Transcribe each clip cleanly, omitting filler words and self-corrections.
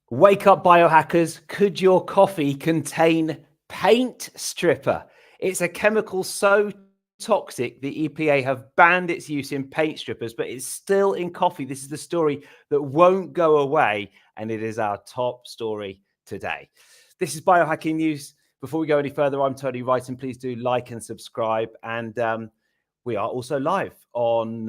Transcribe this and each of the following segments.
Wake up, biohackers. Could your coffee contain paint stripper? It's a chemical so toxic the EPA have banned its use in paint strippers, but it's still in coffee. This is the story that won't go away, and it is our top story today. This is Biohacking News. Before we go any further, I'm Tony Wright, and please do like and subscribe. And we are also live on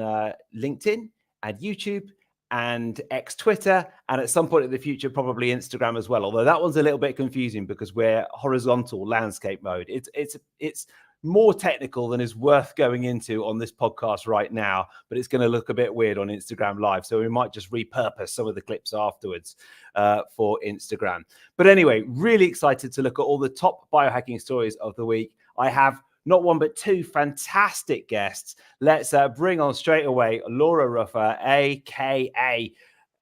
LinkedIn and YouTube and X Twitter, and at some point in the future, probably Instagram as well. Although that one's a little bit confusing because we're horizontal landscape mode. It's more technical than is worth going into on this podcast right now, but it's going to look a bit weird on Instagram Live. So we might just repurpose some of the clips afterwards for Instagram. But anyway, really excited to look at all the top biohacking stories of the week. I have not one, but two fantastic guests. Let's bring on straight away Laura Ruffner, a.k.a.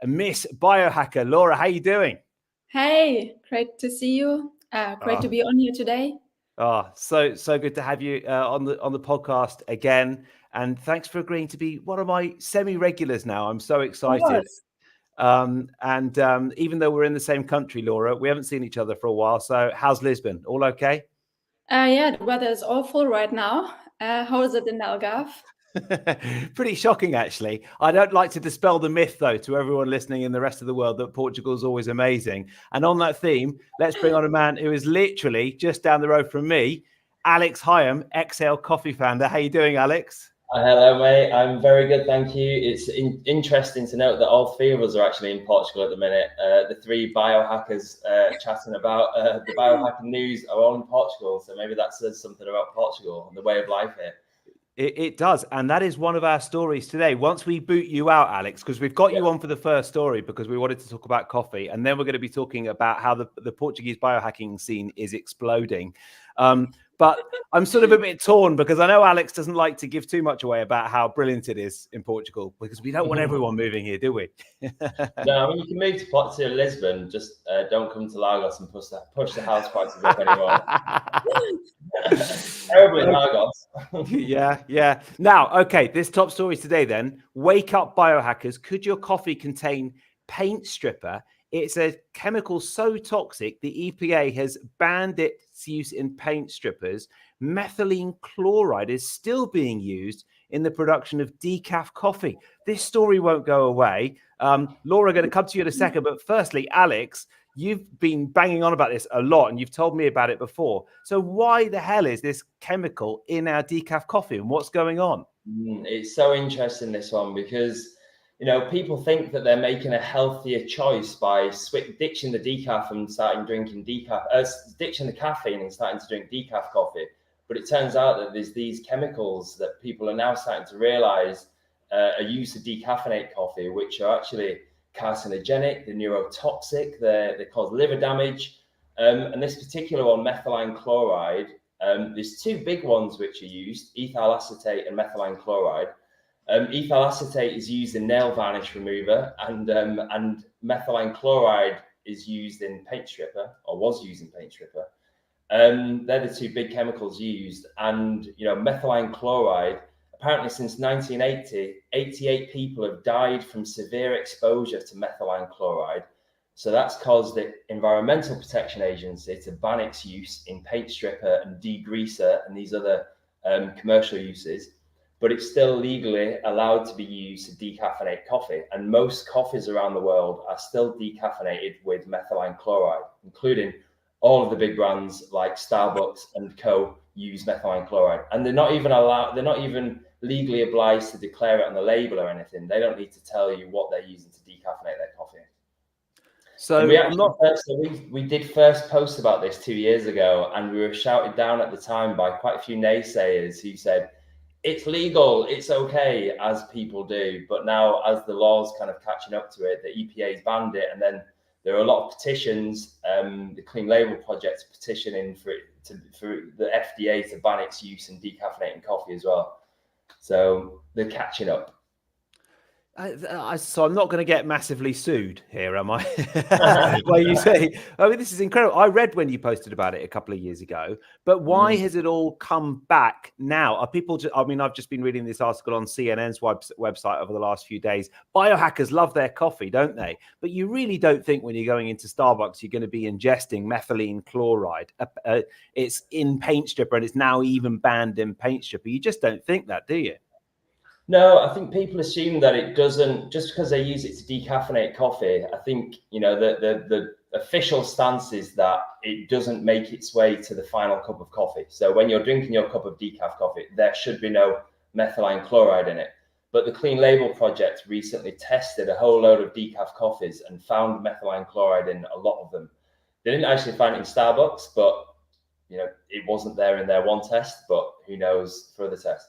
Miss Biohacker. Laura, how you doing? Hey, great to see you. Great to be on here today. So good to have you on the podcast again. And thanks for agreeing to be one of my semi-regulars now. I'm so excited. Even though we're in the same country, Laura, we haven't seen each other for a while. So how's Lisbon? All okay? Yeah, the weather is awful right now. How is it in Algarve? Pretty shocking, actually. I don't like to dispel the myth, though, to everyone listening in the rest of the world that Portugal is always amazing. And on that theme, let's bring on a man who is literally just down the road from me, Alex Higham, XL Coffee founder. How you doing, Alex? Hello, mate. I'm very good, thank you. It's interesting to note that all three of us are actually in Portugal at the minute. The three biohackers chatting about the biohacking news are all in Portugal, so maybe that says something about Portugal and the way of life here. It does, and that is one of our stories today. Once we boot you out, Alex, because we've got you on for the first story because we wanted to talk about coffee, and then we're going to be talking about how the Portuguese biohacking scene is exploding. But I'm sort of a bit torn because I know Alex doesn't like to give too much away about how brilliant it is in Portugal because we don't want everyone moving here, do we? No, I mean, you can move to Lisbon, just don't come to Lagos and push the house prices up anymore. Terribly in Lagos. Yeah. Now, okay, this top story today then. Wake up, biohackers. Could your coffee contain paint stripper? It's a chemical so toxic, the EPA has banned its use in paint strippers. Methylene chloride is still being used in the production of decaf coffee. This story won't go away. Laura, I'm going to come to you in a second. But firstly, Alex, you've been banging on about this a lot and you've told me about it before. So why the hell is this chemical in our decaf coffee and what's going on? It's so interesting, this one, because people think that they're making a healthier choice by ditching the decaf and starting drinking ditching the caffeine and starting to drink decaf coffee. But it turns out that there's these chemicals that people are now starting to realize are used to decaffeinate coffee, which are actually carcinogenic, they're neurotoxic, they cause liver damage. And this particular one, methylene chloride, there's two big ones which are used, ethyl acetate and methylene chloride. Ethyl acetate is used in nail varnish remover, and methylene chloride is used in paint stripper, or was used in paint stripper. They're the two big chemicals used, and methylene chloride, apparently since 1980, 88 people have died from severe exposure to methylene chloride. So that's caused the Environmental Protection Agency to ban its use in paint stripper and degreaser and these other commercial uses. But it's still legally allowed to be used to decaffeinate coffee. And most coffees around the world are still decaffeinated with methylene chloride, including all of the big brands like Starbucks and Co. use methylene chloride. And they're not even legally obliged to declare it on the label or anything. They don't need to tell you what they're using to decaffeinate their coffee. So we did first post about this 2 years ago, and we were shouted down at the time by quite a few naysayers who said, it's legal, it's okay, as people do. But now, as the law's kind of catching up to it, the EPA's banned it, and then there are a lot of petitions. The Clean Label Project petitioning for the FDA to ban its use in decaffeinating coffee as well. So they're catching up. So I'm not going to get massively sued here, am I? Well, you say, I mean, this is incredible. I read when you posted about it a couple of years ago, but why has it all come back now? Are people I mean, I've just been reading this article on CNN's website over the last few days. Biohackers love their coffee, don't they? But you really don't think when you're going into Starbucks, you're going to be ingesting methylene chloride. It's in paint stripper, and it's now even banned in paint stripper. You just don't think that, do you? No, I think people assume that it doesn't, just because they use it to decaffeinate coffee. I think, you know, the official stance is that it doesn't make its way to the final cup of coffee. So when you're drinking your cup of decaf coffee, there should be no methylene chloride in it. But the Clean Label Project recently tested a whole load of decaf coffees and found methylene chloride in a lot of them. They didn't actually find it in Starbucks, but, you know, it wasn't there in their one test, but who knows for other tests.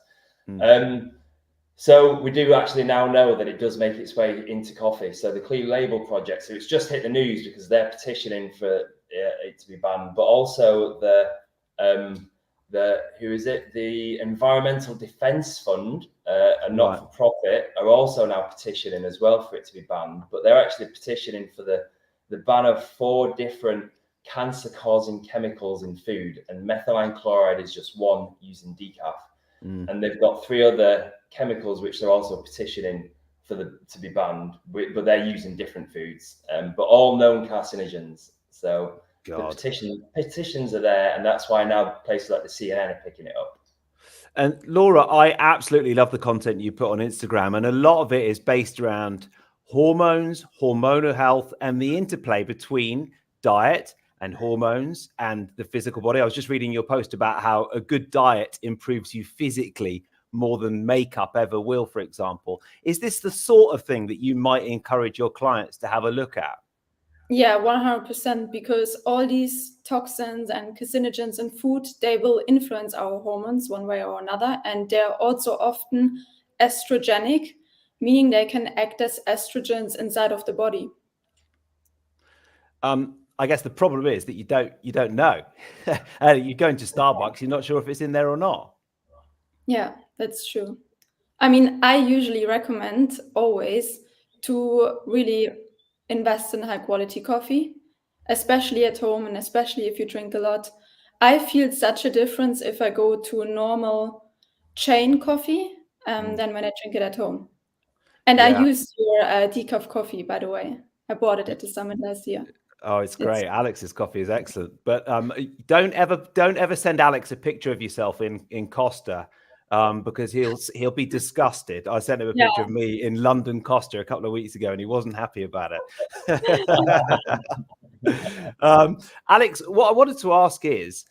So we do actually now know that it does make its way into coffee. So the Clean Label Project, so it's just hit the news because they're petitioning for it to be banned, but also the Environmental Defence Fund, a not-for-profit, are also now petitioning as well for it to be banned. But they're actually petitioning for the ban of 4 different cancer-causing chemicals in food, and methylene chloride is just one using decaf. And they've got 3 other chemicals which they're also petitioning for to be banned, but they're using different foods, but all known carcinogens. So the petitions are there, and that's why now places like the CNN are picking it up. And Laura, I absolutely love the content you put on Instagram, and a lot of it is based around hormones, hormonal health, and the interplay between diet and hormones and the physical body. I was just reading your post about how a good diet improves you physically more than makeup ever will, for example. Is this the sort of thing that you might encourage your clients to have a look at? Yeah, 100%, because all these toxins and carcinogens in food, they will influence our hormones one way or another. And they're also often estrogenic, meaning they can act as estrogens inside of the body. I guess the problem is that you don't know. You go into Starbucks, you're not sure if it's in there or not. Yeah, that's true. I mean, I usually recommend always to really invest in high quality coffee, especially at home and especially if you drink a lot. I feel such a difference if I go to a normal chain coffee than when I drink it at home. And I use your decaf coffee, by the way. I bought it at the summit last year. Oh, it's great. Alex's coffee is excellent. But don't ever send Alex a picture of yourself in Costa, because he'll be disgusted. I sent him a picture of me in London Costa a couple of weeks ago, and he wasn't happy about it. Alex, what I wanted to ask is,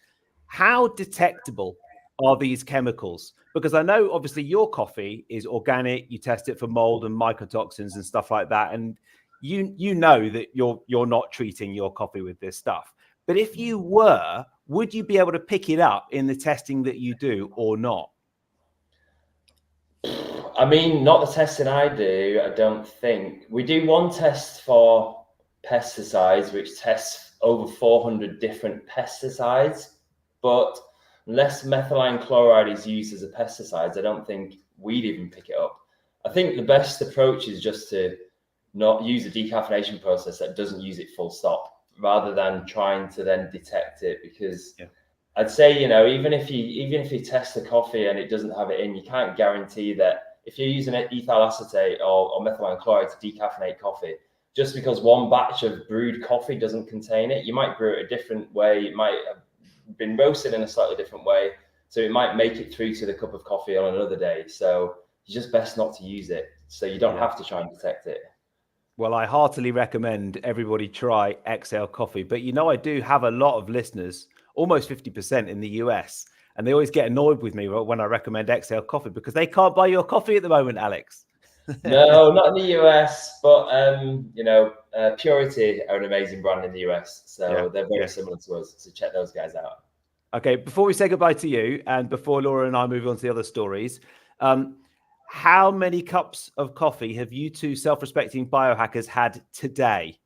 how detectable are these chemicals? Because I know obviously your coffee is organic. You test it for mold and mycotoxins and stuff like that, and you know that you're not treating your coffee with this stuff. But if you were, would you be able to pick it up in the testing that you do or not? I mean, not the testing I do, I don't think. We do one test for pesticides, which tests over 400 different pesticides. But unless methylene chloride is used as a pesticide, I don't think we'd even pick it up. I think the best approach is just to not use a decaffeination process that doesn't use it full stop, rather than trying to then detect it. Because I'd say, you know, even if you test the coffee and it doesn't have it in, you can't guarantee that if you're using ethyl acetate or methylene chloride to decaffeinate coffee, just because one batch of brewed coffee doesn't contain it, you might brew it a different way. It might have been roasted in a slightly different way, so it might make it through to the cup of coffee on another day. So it's just best not to use it, so you don't have to try and detect it. Well, I heartily recommend everybody try Exhale Coffee. But, you know, I do have a lot of listeners, almost 50% in the US, and they always get annoyed with me when I recommend Exhale Coffee because they can't buy your coffee at the moment, Alex. No, not in the US, but, you know, Purity are an amazing brand in the US. So they're very similar to us. So check those guys out. Okay, before we say goodbye to you and before Laura and I move on to the other stories, how many cups of coffee have you two self-respecting biohackers had today?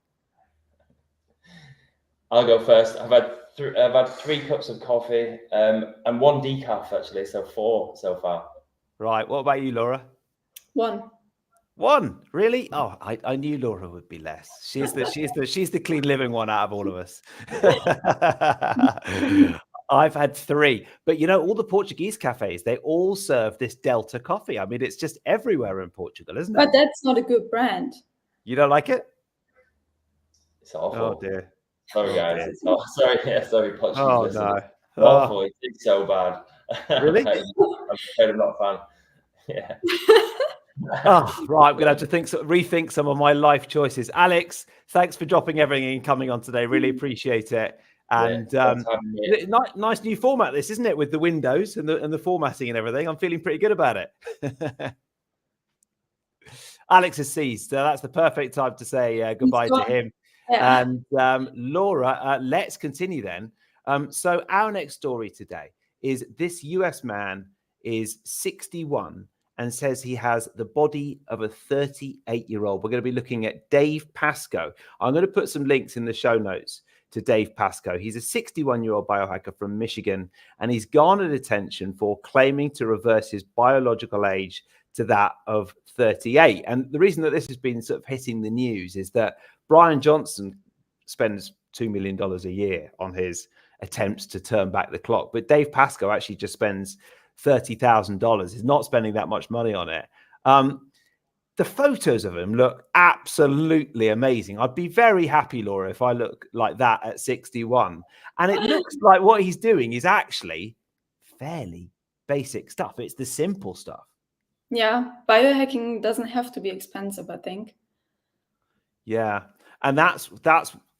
I'll go first. I've had 3 cups of coffee and 1 decaf, actually, so 4 so far. Right. What about you, Laura? 1. One, really? Oh, I knew Laura would be less. She's the clean living one out of all of us. I've had 3, but you know, all the Portuguese cafes, they all serve this Delta coffee. I mean, it's just everywhere in Portugal, isn't it? But that's not a good brand. You don't like it? It's awful. Oh dear. Sorry, Oh, guys. dear. It's not, sorry, yeah, sorry, Portuguese Oh listeners. no. Awful. It's so bad. Really? I'm afraid I'm not a fan. Yeah. Oh, right. I'm going to have to rethink some of my life choices. Alex, thanks for dropping everything and coming on today. Really appreciate it. And nice new format, this, isn't it? With the windows and the formatting and everything. I'm feeling pretty good about it. Alex has ceased, so that's the perfect time to say goodbye to him. Yeah. And Laura, let's continue then. So our next story today is this US man is 61 and says he has the body of a 38-year-old. We're going to be looking at Dave Pascoe. I'm going to put some links in the show notes to Dave Pascoe. He's a 61-year-old biohacker from Michigan, and he's garnered attention for claiming to reverse his biological age to that of 38. And the reason that this has been sort of hitting the news is that Brian Johnson spends $2 million a year on his attempts to turn back the clock. But Dave Pascoe actually just spends $30,000. He's not spending that much money on it. The photos of him look absolutely amazing. I'd be very happy, Laura, if I look like that at 61. And it looks like what he's doing is actually fairly basic stuff. It's the simple stuff. Yeah, biohacking doesn't have to be expensive, I think. Yeah, and that's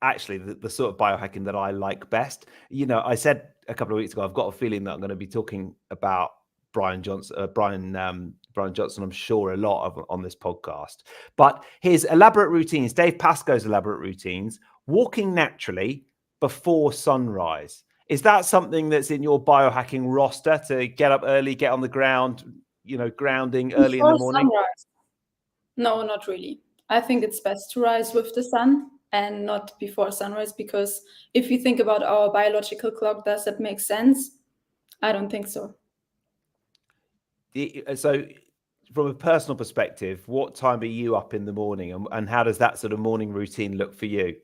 actually the sort of biohacking that I like best. You know, I said a couple of weeks ago, I've got a feeling that I'm going to be talking about Brian Johnson, I'm sure, a lot on this podcast. But his elaborate routines, Dave Pascoe's elaborate routines, walking naturally before sunrise. Is that something that's in your biohacking roster, to get up early, get on the ground, you know, grounding early in the morning? Sunrise? No, not really. I think it's best to rise with the sun and not before sunrise, because if you think about our biological clock, does that make sense? I don't think so. So from a personal perspective, what time are you up in the morning, and how does that sort of morning routine look for you?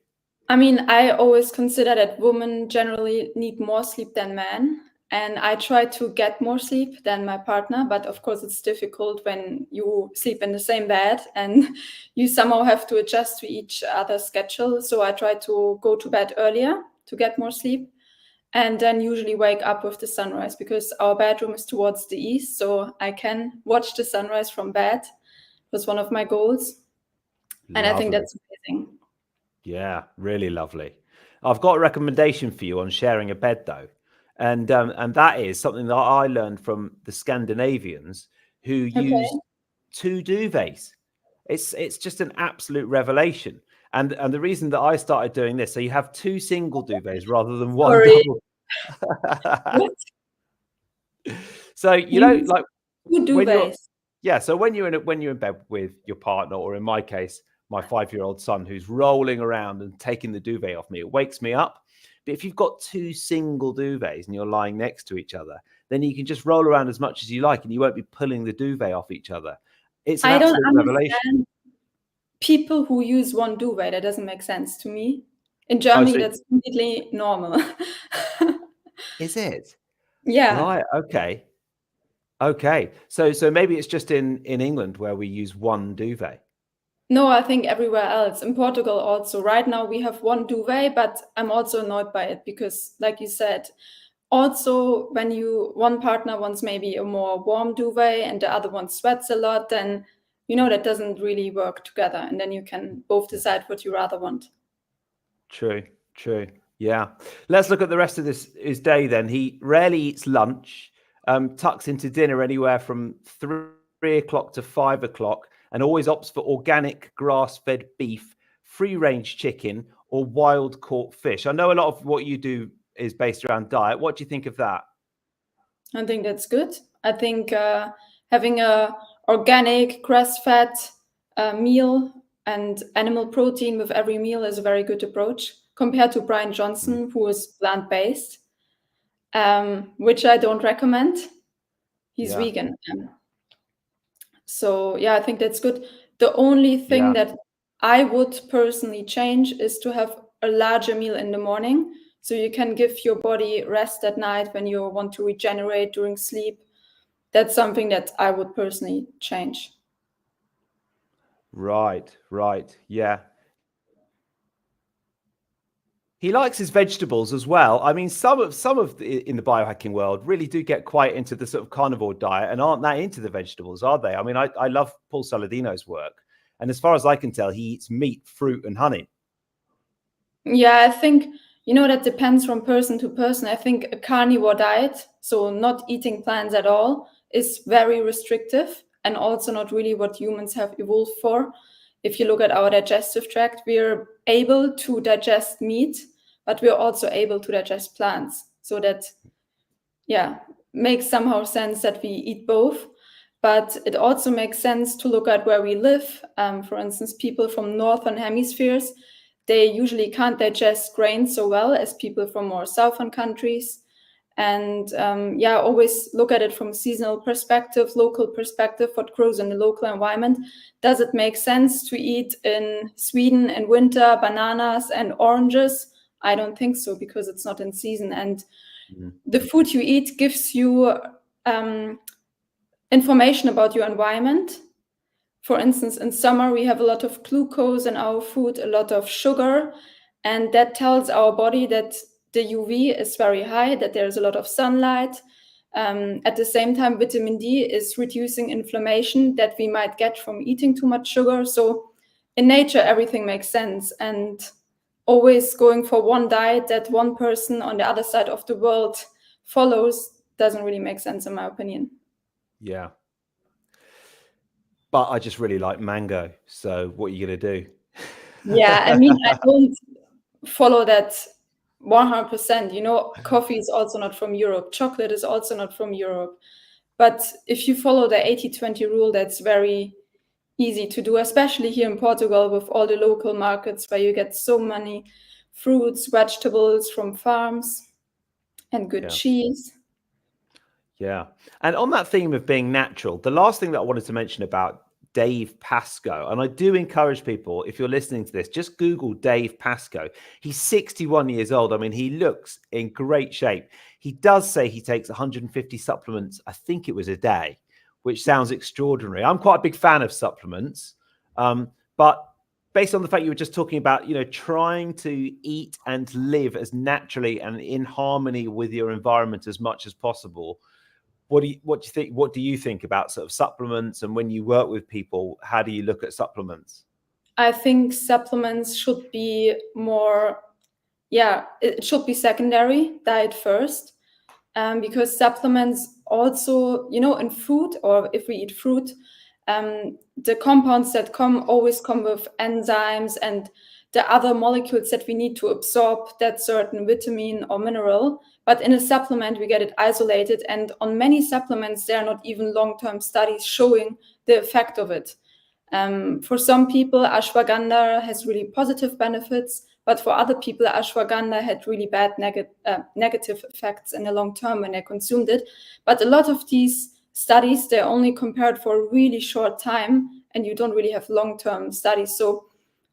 I mean, I always consider that women generally need more sleep than men. And I try to get more sleep than my partner. But of course, it's difficult when you sleep in the same bed and you somehow have to adjust to each other's schedule. So I try to go to bed earlier to get more sleep, and then usually wake up with the sunrise, because our bedroom is towards the east. So I can watch the sunrise from bed. Was one of my goals. And I think that's amazing. Yeah, really lovely. I've got a recommendation for you on sharing a bed, though. And that is something that I learned from the Scandinavians, who use 2 duvets. It's just an absolute revelation. And the reason that I started doing this, so you have 2 single duvets rather than 1 double. So you know, like 2 duvets. So when you're in bed with your partner, or in my case, my 5-year-old son, who's rolling around and taking the duvet off me, it wakes me up. But if you've got 2 single duvets and you're lying next to each other, then you can just roll around as much as you like, and you won't be pulling the duvet off each other. It's an absolute revelation. People who use 1 duvet, that doesn't make sense to me. In Germany, that's completely normal. Is it? Yeah. Right. Okay. So maybe it's just in England where we use 1 duvet. No, I think everywhere else. In Portugal also. Right now we have 1 duvet, but I'm also annoyed by it because, like you said, also when one partner wants maybe a more warm duvet and the other one sweats a lot, then that doesn't really work together. And then you can both decide what you rather want. True. Yeah. Let's look at the rest of his day then. He rarely eats lunch, tucks into dinner anywhere from 3 o'clock to 5 o'clock, and always opts for organic grass-fed beef, free-range chicken, or wild-caught fish. I know a lot of what you do is based around diet. What do you think of that? I think that's good. I think having a organic grass-fed meal and animal protein with every meal is a very good approach, compared to Brian Johnson, who is plant-based, which I don't recommend. He's vegan. So yeah, I think that's good. The only thing that I would personally change is to have a larger meal in the morning, so you can give your body rest at night when you want to regenerate during sleep. That's something that I would personally change. Right. Yeah. He likes his vegetables as well. I mean, some of in the biohacking world really do get quite into the sort of carnivore diet and aren't that into the vegetables, are they? I mean, I love Paul Saladino's work, and as far as I can tell, he eats meat, fruit, and honey. Yeah, I think, that depends from person to person. I think a carnivore diet, so not eating plants at all, is very restrictive and also not really what humans have evolved for. If you look at our digestive tract, we're able to digest meat, but we're also able to digest plants. So that, makes somehow sense that we eat both. But it also makes sense to look at where we live. For instance, people from northern hemispheres, they usually can't digest grains so well as people from more southern countries. And always look at it from seasonal perspective, local perspective, what grows in the local environment. Does it make sense to eat in Sweden in winter bananas and oranges? I don't think so, because it's not in season. And the food you eat gives you information about your environment. For instance, in summer, we have a lot of glucose in our food, a lot of sugar, and that tells our body that the UV is very high, that there's a lot of sunlight. At the same time, vitamin D is reducing inflammation that we might get from eating too much sugar. So in nature, everything makes sense. And always going for one diet that one person on the other side of the world follows doesn't really make sense, in my opinion. Yeah. But I just really like mango. So what are you going to do? Yeah, I mean, I don't follow that 100%. Coffee is also not from Europe. Chocolate is also not from Europe. But if you follow the 80-20 rule, that's very easy to do, especially here in Portugal with all the local markets where you get so many fruits, vegetables from farms and good cheese. Yeah. And on that theme of being natural, the last thing that I wanted to mention about Dave Pascoe, and I do encourage people, if you're listening to this, just Google Dave Pascoe. He's 61 years old. I mean, he looks in great shape. He does say he takes 150 supplements, I think it was a day, which sounds extraordinary. I'm quite a big fan of supplements, but based on the fact you were just talking about, trying to eat and live as naturally and in harmony with your environment as much as possible, what do you think? What do you think about sort of supplements? And when you work with people, how do you look at supplements? I think supplements should be more, it should be secondary, diet first, because supplements also, in food, or if we eat fruit, the compounds that always come with enzymes and the other molecules that we need to absorb that certain vitamin or mineral. But in a supplement, we get it isolated. And on many supplements, there are not even long-term studies showing the effect of it. For some people, ashwagandha has really positive benefits, but for other people, ashwagandha had really bad negative effects in the long term when they consumed it. But a lot of these studies, they're only compared for a really short time, and you don't really have long-term studies. So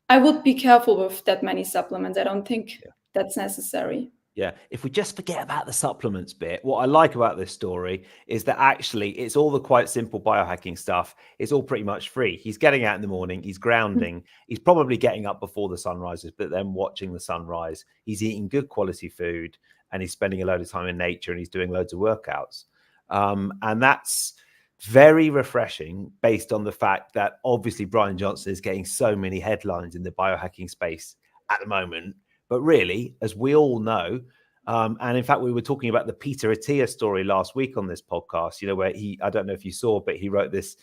I would be careful with that many supplements. I don't think that's necessary. Yeah. If we just forget about the supplements bit, what I like about this story is that actually it's all the quite simple biohacking stuff. It's all pretty much free. He's getting out in the morning. He's grounding. He's probably getting up before the sun rises, but then watching the sunrise. He's eating good quality food, and he's spending a load of time in nature, and he's doing loads of workouts. And that's very refreshing based on the fact that obviously Brian Johnson is getting so many headlines in the biohacking space at the moment. But really, as we all know, and in fact, we were talking about the Peter Attia story last week on this podcast, where I don't know if you saw, but he wrote this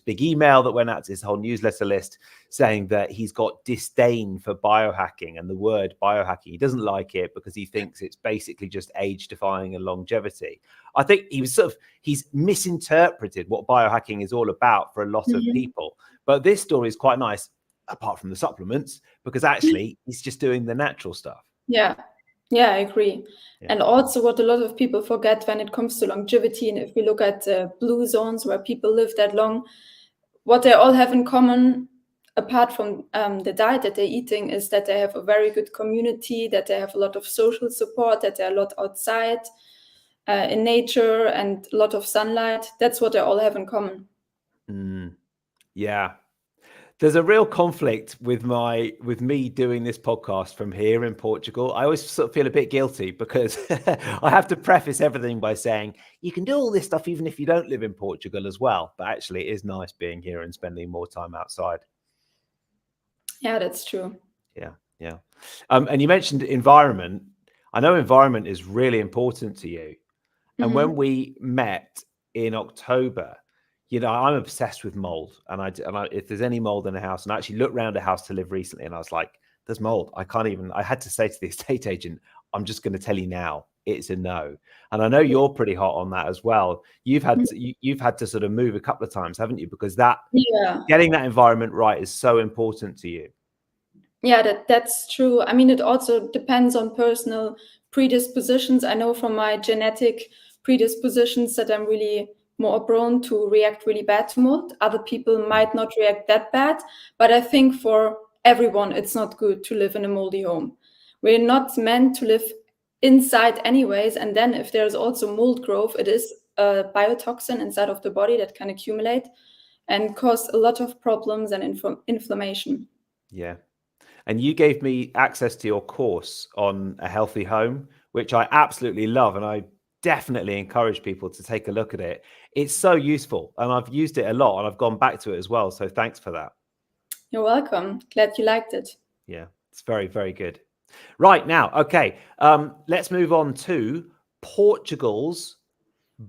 big email that went out to his whole newsletter list saying that he's got disdain for biohacking and the word biohacking. He doesn't like it because he thinks it's basically just age defying and longevity. I think he's misinterpreted what biohacking is all about for a lot of people. But this story is quite nice, apart from the supplements, because actually he's just doing the natural stuff. Yeah, I agree. Yeah. And also what a lot of people forget when it comes to longevity, and if we look at blue zones where people live that long, what they all have in common, apart from the diet that they're eating, is that they have a very good community, that they have a lot of social support, that they're a lot outside in nature and a lot of sunlight. That's what they all have in common. Yeah. There's a real conflict with me doing this podcast from here in Portugal. I always sort of feel a bit guilty because I have to preface everything by saying you can do all this stuff even if you don't live in Portugal as well. But actually, it is nice being here and spending more time outside. Yeah, that's true. Yeah. And you mentioned environment. I know environment is really important to you. And when we met in October, you know, I'm obsessed with mold, and if there's any mold in a house, and I actually looked around a house to live recently, and I was like, "There's mold. I had to say to the estate agent, I'm just going to tell you now, it's a no." And I know you're pretty hot on that as well. You've had to sort of move a couple of times, haven't you? Because getting that environment right is so important to you. Yeah, that's true. I mean, it also depends on personal predispositions. I know from my genetic predispositions that I'm really more prone to react really bad to mold. Other people might not react that bad, but I think for everyone, it's not good to live in a moldy home. We're not meant to live inside anyways. And then if there's also mold growth, it is a biotoxin inside of the body that can accumulate and cause a lot of problems and inflammation. Yeah. And you gave me access to your course on a healthy home, which I absolutely love. And I definitely encourage people to take a look at it. It's so useful. And I've used it a lot and I've gone back to it as well. So thanks for that. You're welcome. Glad you liked it. Yeah, it's very, very good. Right now, okay, let's move on to Portugal's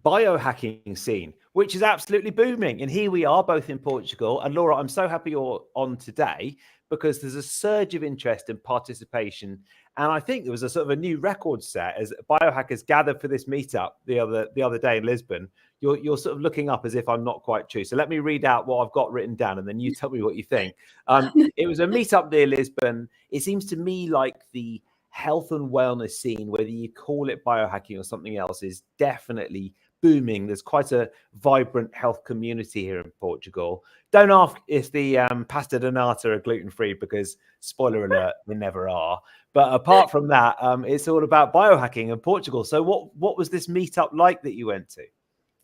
biohacking scene, which is absolutely booming. And here we are both in Portugal. And Laura, I'm so happy you're on today because there's a surge of interest and participation. And I think there was a sort of a new record set as biohackers gathered for this meetup the other day in Lisbon. You're sort of looking up as if I'm not quite true. So let me read out what I've got written down and then you tell me what you think. It was a meetup near Lisbon. It seems to me like the health and wellness scene, whether you call it biohacking or something else, is definitely booming. There's quite a vibrant health community here in Portugal. Don't ask if the pasta de nata are gluten-free because, spoiler alert, they never are. But apart from that, it's all about biohacking in Portugal. So what was this meetup like that you went to?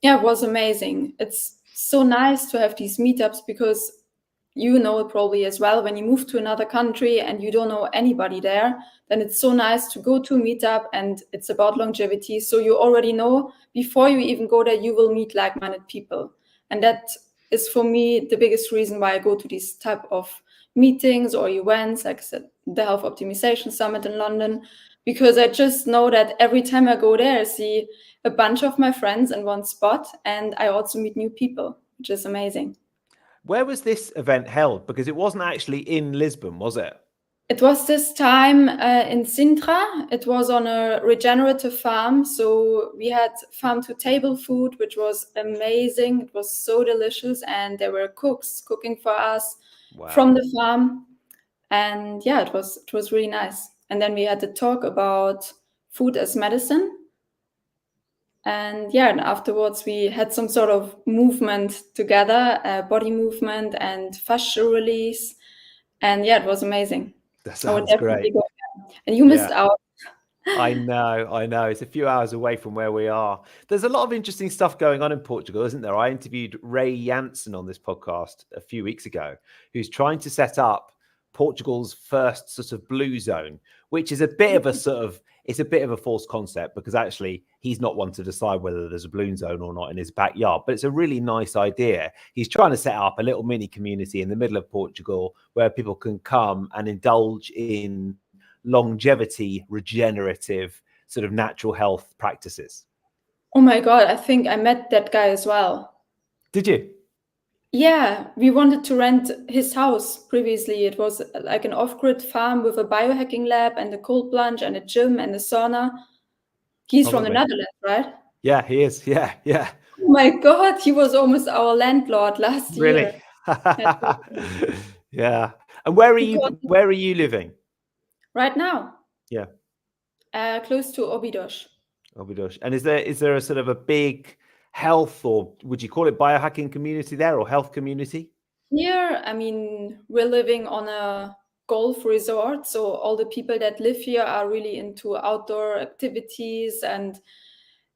Yeah, it was amazing. It's so nice to have these meetups because you know it probably as well. When you move to another country and you don't know anybody there, then it's so nice to go to a meetup and it's about longevity. So you already know before you even go there, you will meet like-minded people. And that is for me the biggest reason why I go to these type of meetings or events, like I said, the Health Optimization Summit in London, because I just know that every time I go there, I see a bunch of my friends in one spot and I also meet new people, which is amazing. Where was this event held? Because it wasn't actually in Lisbon, was it? It was this time in Sintra. It was on a regenerative farm. So we had farm-to-table food, which was amazing. It was so delicious. And there were cooks cooking for us from the farm. And yeah, it was really nice. And then we had to talk about food as medicine. And yeah, and afterwards we had some sort of movement together, body movement and fascia release. And yeah, it was amazing. That sounds great. And you missed out. I know. It's a few hours away from where we are. There's a lot of interesting stuff going on in Portugal, isn't there? I interviewed Ray Jansen on this podcast a few weeks ago, who's trying to set up Portugal's first sort of blue zone, which is a bit of a false concept because actually he's not one to decide whether there's a blue zone or not in his backyard, but it's a really nice idea. He's trying to set up a little mini community in the middle of Portugal where people can come and indulge in longevity, regenerative, sort of natural health practices. Oh my God, I think I met that guy as well. Did you? Yeah, we wanted to rent his house previously. It was like an off-grid farm with a biohacking lab and a cold plunge and a gym and a sauna. He's from the Netherlands, right? Yeah, he is. Yeah. Oh my God, he was almost our landlord last year. Really? Yeah. And where are you living? Right now? Yeah. Close to Óbidos. Óbidos. And is there a sort of a big health, or would you call it biohacking community there, or health community? Here, I mean, we're living on a golf resort, so all the people that live here are really into outdoor activities. And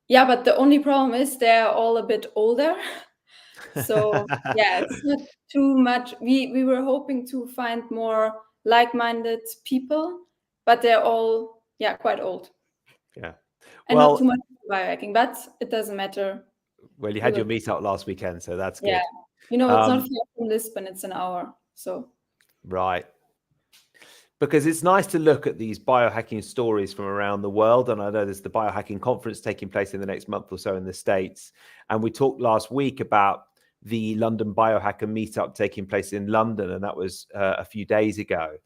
yeah, but the only problem is they're all a bit older. So yeah, it's not too much. We were hoping to find more like-minded people, but they're all, yeah, quite old. Yeah. And not too Well, much biohacking, but it doesn't matter. well, you We had your will, meetup last weekend, so that's yeah, good. you know, it's not far from Lisbon, it's an hour. So Right. Because it's nice to look at these biohacking stories from around the world. And I know there's the biohacking conference taking place in the next month or so in the States. And we talked last week about the London Biohacker meetup taking place in London. And that was a few days ago.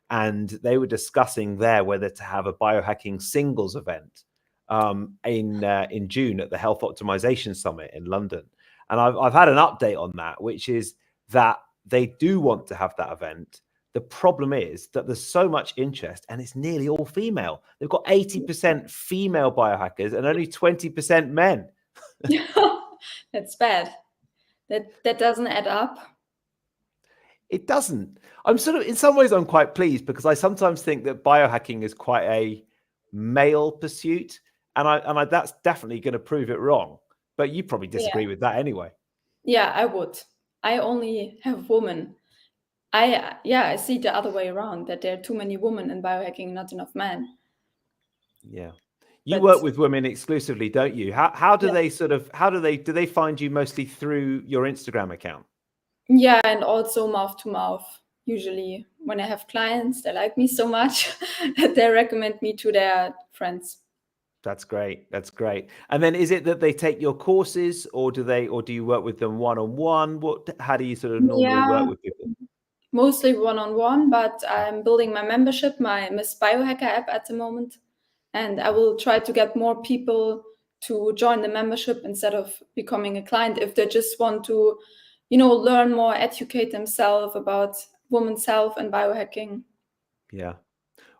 And they were discussing there whether to have a biohacking singles event in June at the Health Optimization Summit in London. And I've had an update on that, which is that they do want to have that event. The problem is that there's so much interest and it's nearly all female. They've got 80% female biohackers and only 20% men. that's bad. That doesn't add up. It doesn't. I'm sort of, in some ways, I'm quite pleased because I sometimes think that biohacking is quite a male pursuit. And that's definitely going to prove it wrong. But you probably disagree with that anyway. Yeah, I would. I only have women. I see the other way around, that there are too many women in biohacking, not enough men. Yeah. You But work with women exclusively, don't you? How do yeah, they do they find you mostly through your Instagram account? yeah, and also mouth to mouth. Usually, when I have clients, they like me so much that they recommend me to their friends. That's great. That's great. And then is it that they take your courses or do you work with them one-on-one? How do you sort of normally work Yeah, with people? mostly one-on-one, but I'm building my membership, my Miss Biohacker app at the moment. And I will try to get more people to join the membership instead of becoming a client if they just want to, learn more, educate themselves about women's health and biohacking. Yeah.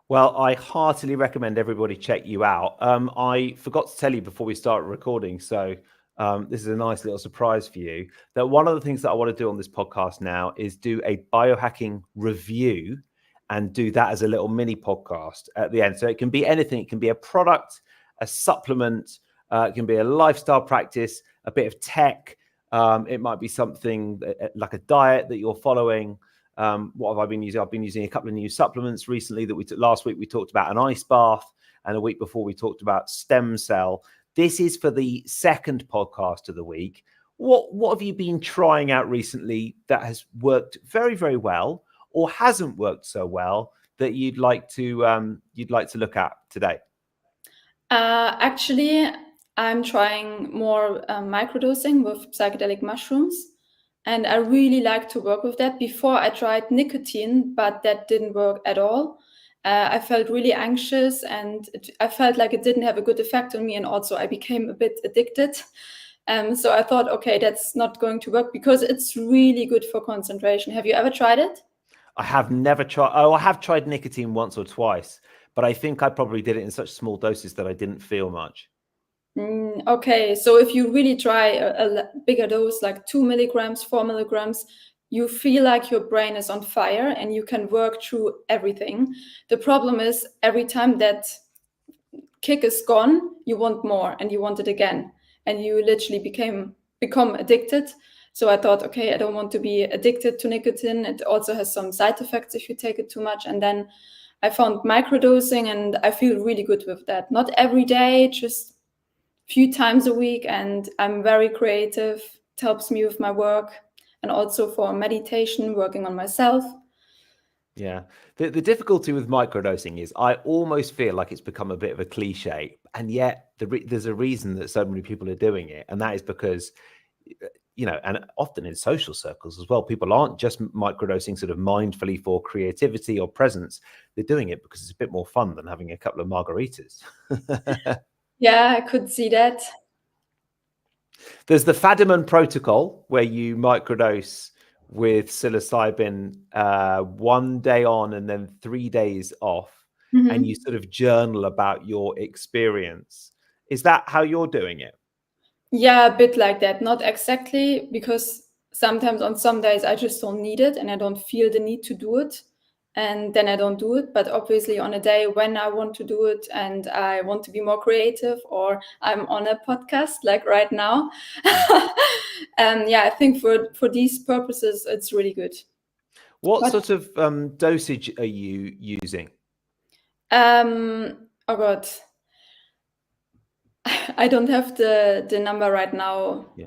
Well, I heartily recommend everybody check you out. I forgot to tell you before we start recording, so this is a nice little surprise for you, that one of the things that I want to do on this podcast now is do a biohacking review and do that as a little mini podcast at the end. So it can be anything. It can be a product, a supplement, it can be a lifestyle practice, a bit of tech. It might be something like a diet that you're following. What have I been using? I've been using a couple of new supplements recently that we took last week. We talked about an ice bath, and a week before we talked about stem cell. This is for the second podcast of the week. What have you been trying out recently that has worked very, very well, or hasn't worked so well that you'd like to look at today? Actually, I'm trying more microdosing with psychedelic mushrooms. And I really like to work with that. Before I tried nicotine, but that didn't work at all. I felt really anxious and I felt like it didn't have a good effect on me. And also I became a bit addicted. So I thought, okay, that's not going to work because it's really good for concentration. Have you ever tried it? I have never tried. Oh, I have tried nicotine once or twice, but I think I probably did it in such small doses that I didn't feel much. Okay, so if you really try a bigger dose, like 2 milligrams, 4 milligrams, you feel like your brain is on fire and you can work through everything. The problem is every time that kick is gone, you want more and you want it again. And you literally become addicted. So I thought, okay, I don't want to be addicted to nicotine. It also has some side effects if you take it too much. And then I found microdosing and I feel really good with that. Not every day, just few times a week, and I'm very creative. It helps me with my work and also for meditation, working on myself. Yeah. The difficulty with microdosing is I almost feel like it's become a bit of a cliche, and yet there's a reason that so many people are doing it, and that is because, and often in social circles as well, people aren't just microdosing sort of mindfully for creativity or presence. They're doing it because it's a bit more fun than having a couple of margaritas. Yeah, I could see that. There's the Fadiman protocol where you microdose with psilocybin 1 day on and then 3 days off, and you sort of journal about your experience. Is that how you're doing it? Yeah, a bit like that. Not exactly, because sometimes on some days I just don't need it and I don't feel the need to do it, and then I don't do it. But obviously on a day when I want to do it and I want to be more creative, or I'm on a podcast like right now, yeah, I think for these purposes it's really good. What sort of dosage are you using? Oh God, I don't have the number right now. Yeah.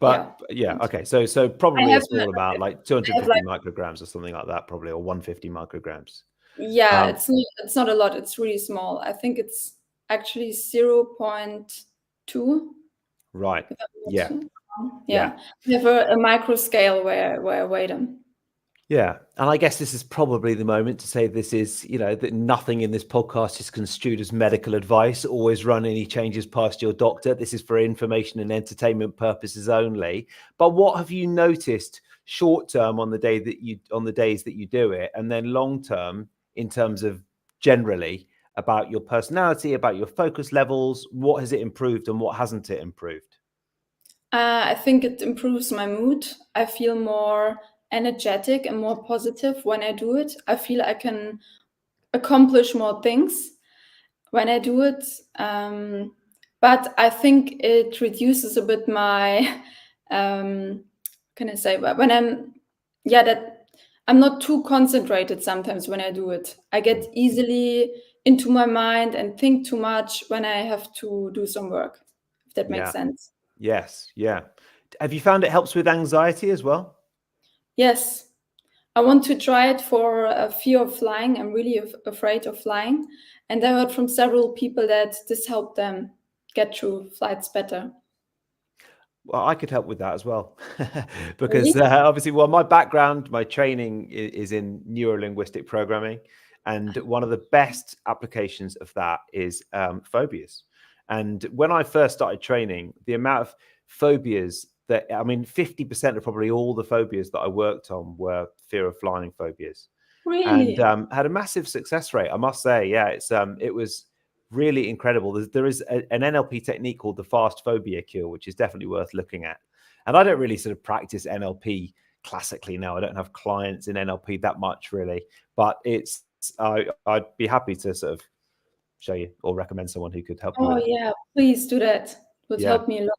But yeah, okay. So probably a small amount, like 250 micrograms or something like that, probably, or 150 micrograms. Yeah, it's not a lot. It's really small. I think it's actually 0.2. Right. Yeah. Yeah. We have a micro scale where I weigh them. Yeah. And I guess this is probably the moment to say this is, you know, that nothing in this podcast is construed as medical advice. Always run any changes past your doctor. This is for information and entertainment purposes only. But what have you noticed short term on the days that you do it, and then long term in terms of generally about your personality, about your focus levels? What has it improved and what hasn't it improved? I think it improves my mood. I feel more energetic and more positive when I do it. I feel I can accomplish more things when I do it. But I think it reduces a bit my, can I say, when that I'm not too concentrated sometimes when I do it. I get easily into my mind and think too much when I have to do some work, if that makes sense. Yes. Yeah. Have you found it helps with anxiety as well? Yes. I want to try it for a fear of flying. I'm really afraid of flying. And I heard from several people that this helped them get through flights better. Well, I could help with that as well, because obviously, well, my background, my training is in neuro-linguistic programming, and one of the best applications of that is phobias. And when I first started training, the amount of phobias that, I mean, 50% of probably all the phobias that I worked on were fear of flying phobias. Really? And had a massive success rate, I must say. Yeah, it was really incredible. There is an NLP technique called the fast phobia cure, which is definitely worth looking at. And I don't really sort of practice NLP classically now. I don't have clients in NLP that much really, but I'd be happy to sort of show you or recommend someone who could help you with it. Yeah, please do that. It would help me a lot.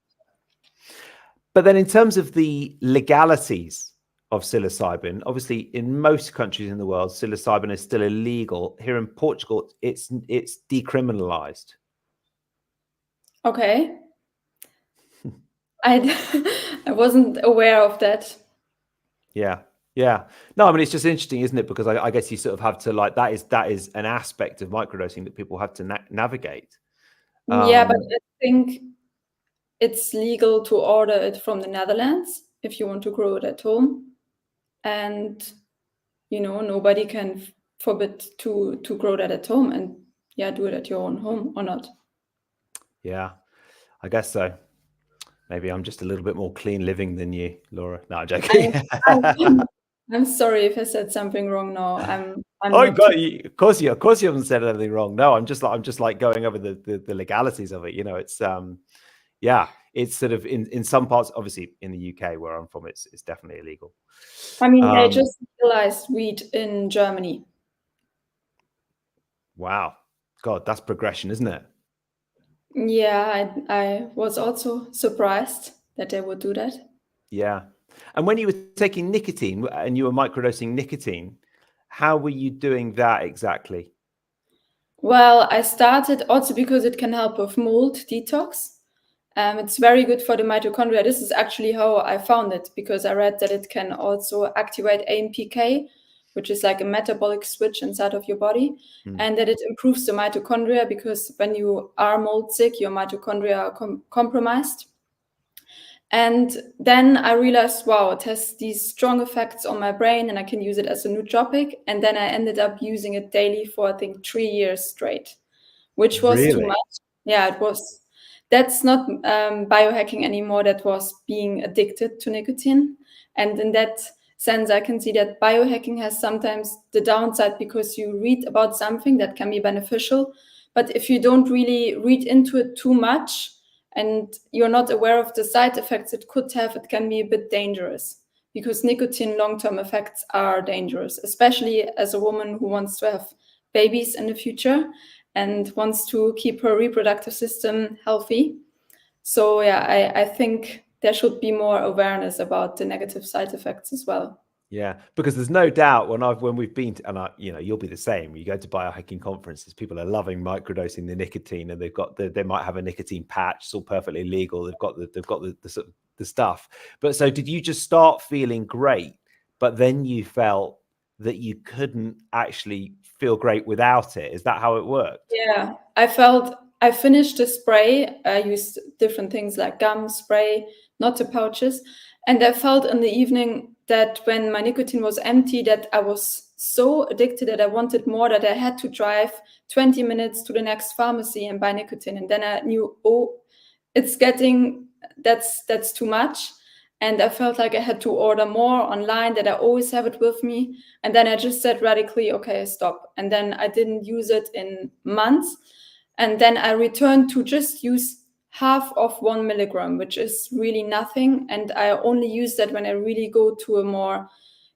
But then in terms of the legalities of psilocybin, obviously in most countries in the world, psilocybin is still illegal. Here in Portugal, it's decriminalized. Okay. I wasn't aware of that. Yeah. No, I mean, it's just interesting, isn't it? Because I guess you sort of have to, like, that is an aspect of microdosing that people have to navigate. Yeah, but I think it's legal to order it from the Netherlands if you want to grow it at home. And, you know, nobody can forbid to grow that at home and do it at your own home or not. Yeah, I guess so. Maybe I'm just a little bit more clean living than you, Laura. No, I'm joking. I'm sorry if I said something wrong. No, I'm Of course you haven't said anything wrong. No, I'm just like going over the legalities of it. You know, it's it's sort of in some parts, obviously in the UK where I'm from, it's definitely illegal. I mean, they just legalized weed in Germany. Wow. God, that's progression, isn't it? Yeah, I was also surprised that they would do that. Yeah. And when you were taking nicotine and you were microdosing nicotine, how were you doing that exactly? Well, I started also because it can help with mold detox. It's very good for the mitochondria. This is actually how I found it, because I read that it can also activate AMPK, which is like a metabolic switch inside of your body, and that it improves the mitochondria, because when you are mold sick, your mitochondria are compromised. And then I realized, wow, it has these strong effects on my brain and I can use it as a nootropic. And then I ended up using it daily for, I think, 3 years straight, which was too much. Yeah, it was. That's not biohacking anymore. That was being addicted to nicotine. And in that sense, I can see that biohacking has sometimes the downside, because you read about something that can be beneficial. But if you don't really read into it too much and you're not aware of the side effects it could have, it can be a bit dangerous, because nicotine long-term effects are dangerous, especially as a woman who wants to have babies in the future and wants to keep her reproductive system healthy. So yeah, I think there should be more awareness about the negative side effects as well. Yeah, because there's no doubt when we've been to, and you'll be the same. You go to biohacking conferences, people are loving microdosing the nicotine, and they might have a nicotine patch. It's all perfectly legal. They've got the stuff. But so did you just start feeling great, but then you felt that you couldn't actually feel great without it? Is that how it worked? Yeah, I finished the spray. I used different things like gum spray, not the pouches. And I felt in the evening that when my nicotine was empty, that I was so addicted that I wanted more, that I had to drive 20 minutes to the next pharmacy and buy nicotine. And then I knew, oh, that's too much. And I felt like I had to order more online, that I always have it with me. And then I just said radically, okay, stop. And then I didn't use it in months. And then I returned to just use half of 1 milligram, which is really nothing. And I only use that when I really go to a more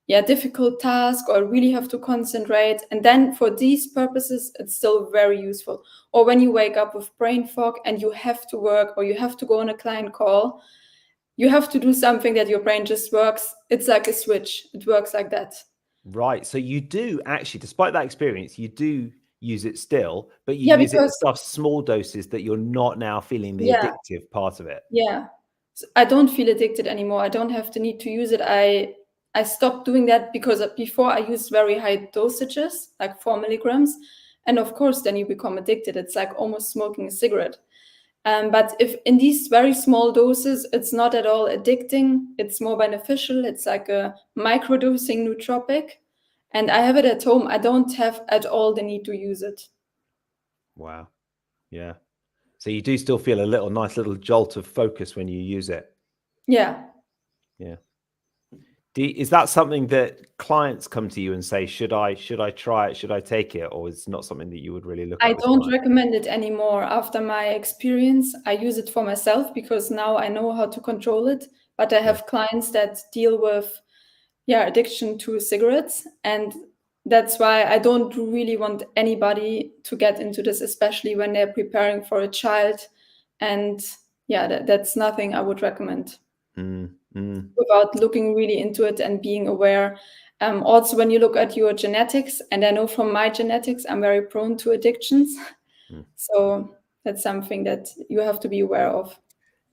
difficult task or really have to concentrate. And then for these purposes, it's still very useful. Or when you wake up with brain fog and you have to work or you have to go on a client call, you have to do something that your brain just works. It's like a switch. It works like that. Right. So you do actually, despite that experience, you do use it still, but you use it in such small doses that you're not now feeling the addictive part of it. Yeah. So I don't feel addicted anymore. I don't have the need to use it. I stopped doing that because before I used very high dosages, like 4 milligrams. And of course, then you become addicted. It's like almost smoking a cigarette. But if in these very small doses, it's not at all addicting. It's more beneficial. It's like a microdosing nootropic. And I have it at home. I don't have at all the need to use it. Wow. Yeah. So you do still feel a nice little jolt of focus when you use it. Yeah. Yeah. Is that something that clients come to you and say, should I try it? Should I take it? Or is it not something that you would really look at? I don't recommend it anymore. After my experience, I use it for myself because now I know how to control it. But I have clients that deal with addiction to cigarettes. And that's why I don't really want anybody to get into this, especially when they're preparing for a child. And that's nothing I would recommend without looking really into it and being aware. Also, when you look at your genetics, and I know from my genetics, I'm very prone to addictions. So that's something that you have to be aware of.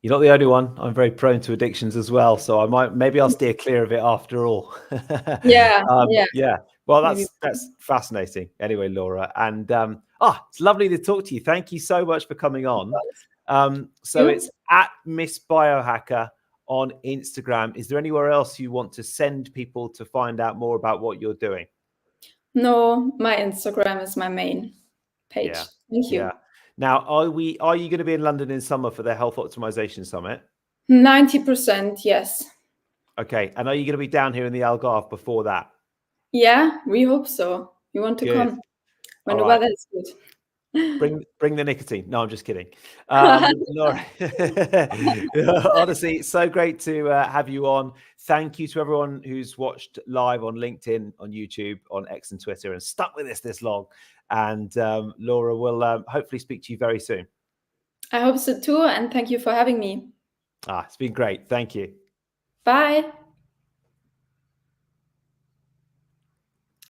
You're not the only one. I'm very prone to addictions as well. So maybe I'll steer clear of it after all. Yeah. Well, that's fascinating. Anyway, Laura, and it's lovely to talk to you. Thank you so much for coming on. So it's at Miss Biohacker on Instagram. Is there anywhere else you want to send people to find out more about what you're doing? No, my Instagram is my main page. Yeah. Thank you. Yeah. Now, are you going to be in London in summer for the Health Optimization Summit? 90%, yes. Okay. And are you going to be down here in the Algarve before that? Yeah, we hope so. You want to come when the weather is good. Bring the nicotine. No, I'm just kidding. Laura, honestly, it's so great to have you on. Thank you to everyone who's watched live on LinkedIn, on YouTube, on X and Twitter, and stuck with us this long. And Laura, will hopefully speak to you very soon. I hope so too. And thank you for having me. It's been great. Thank you. Bye.